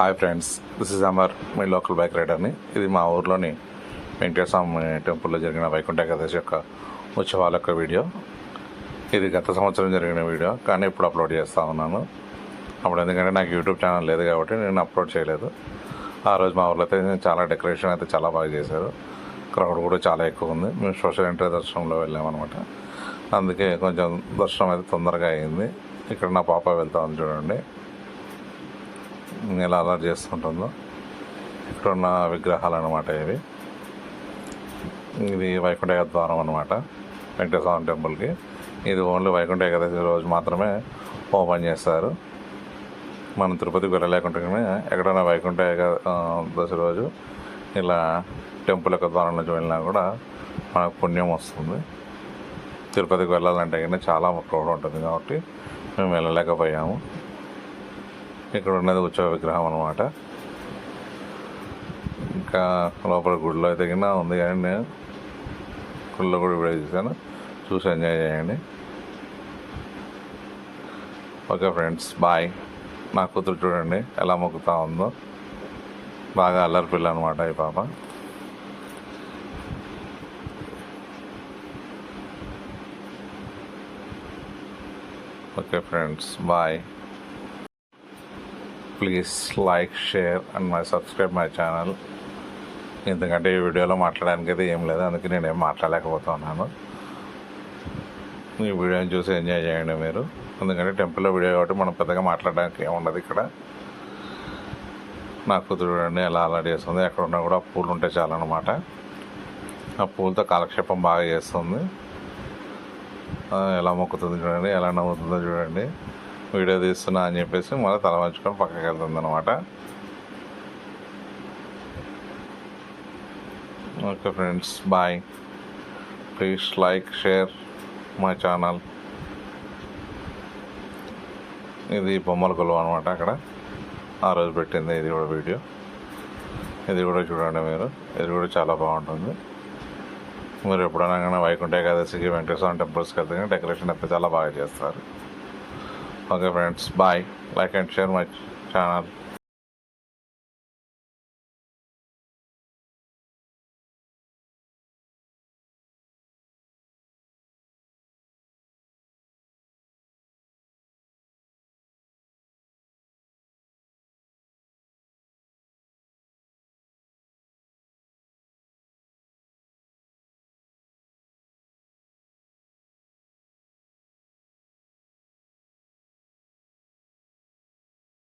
Hi friends, this is Amar, మీ local bike రైడర్ని. ఇది మా ఊర్లోని వెంకటేశ్వర స్వామి టెంపుల్లో జరిగిన వైకుంఠ ఏకాదశి యొక్క ఉత్సవాల యొక్క వీడియో. ఇది గత సంవత్సరం జరిగిన వీడియో, కానీ ఇప్పుడు అప్లోడ్ చేస్తూ ఉన్నాను. అప్పుడు ఎందుకంటే నాకు యూట్యూబ్ ఛానల్ లేదు కాబట్టి నేను అప్లోడ్ చేయలేదు. ఆ రోజు మా ఊర్లో అయితే చాలా డెకరేషన్ అయితే చాలా బాగా చేశారు. క్రౌడ్ కూడా చాలా ఎక్కువ ఉంది. మేము స్పెషల్ ఎంట్రీ దర్శనంలో వెళ్ళామన్నమాట. అందుకే కొంచెం దర్శనం అయితే తొందరగా అయింది. ఇక్కడ నా పాప వెళ్తా ఉంది చూడండి, ఎలా అలర్ట్ చేస్తుంటుందో. ఇక్కడ ఉన్న విగ్రహాలు అనమాట ఇవి. ఇది వైకుంఠ ద్వారం అనమాట వెంకటేశ్వర స్వామి టెంపుల్కి. ఇది ఓన్లీ వైకుంఠ ఏకాదశి రోజు మాత్రమే ఓపెన్ చేస్తారు. మనం తిరుపతికి వెళ్ళలేకుండానే ఎక్కడైనా వైకుంఠ ఏకాదశి రోజు ఇలా టెంపుల్ యొక్క ద్వారం నుంచి వెళ్ళినా కూడా మనకు పుణ్యం వస్తుంది. తిరుపతికి వెళ్ళాలంటే కానీ చాలా క్రౌడ్ ఉంటుంది కాబట్టి మేము వెళ్ళలేకపోయాము. ఇక్కడ ఉన్నది ఉత్సవ విగ్రహం అనమాట. ఇంకా లోపల గుడిలో అయితే కింద ఉంది, కానీ నేను గుడిలో కూడా వీడియో చూశాను. చూసి ఎంజాయ్ చేయండి. Okay friends, bye. నా కూతురు చూడండి ఎలా మొక్కుతా ఉందో. బాగా అల్లరి పిల్ల అనమాట ఈ పాప. Okay friends, bye. Please like, share and subscribe my channel. ఎందుకంటే ఈ వీడియోలో మాట్లాడడానికి అయితే ఏం లేదు, అందుకే నేనేం మాట్లాడలేకపోతున్నాను. ఈ వీడియోని చూసి ఎంజాయ్ చేయండి మీరు. ఎందుకంటే టెంపుల్లో వీడియో కాబట్టి మనం పెద్దగా మాట్లాడడానికి ఏముండదు. ఇక్కడ నా కూతురు చూడండి ఎలా అలా చేస్తుంది. ఎక్కడ ఉన్నా కూడా పూలు ఉంటే చాలన్నమాట. ఆ పూలతో కాలక్షేపం బాగా చేస్తుంది. ఎలా మొక్కుతుంది చూడండి, ఎలా నవ్వుతుందో చూడండి. వీడియో తీస్తున్నా అని చెప్పేసి మళ్ళీ తల వంచుకొని పక్కకి వెళ్తుంది అనమాట. Okay friends, bye. Please like, share my channel. ఇది బొమ్మల కొలువు అనమాట. అక్కడ ఆ రోజు పెట్టింది ఇది కూడా వీడియో. ఇది కూడా చూడండి మీరు. ఇది కూడా చాలా బాగుంటుంది. మీరు ఎప్పుడైనా కానీ వైకుంఠ ఏకాదశికి వెంకటేశ్వర టెంపుల్స్కి వెళ్తే కానీ డెకరేషన్ అయితే చాలా బాగా చేస్తారు. Okay friends, bye. Like and share my channel.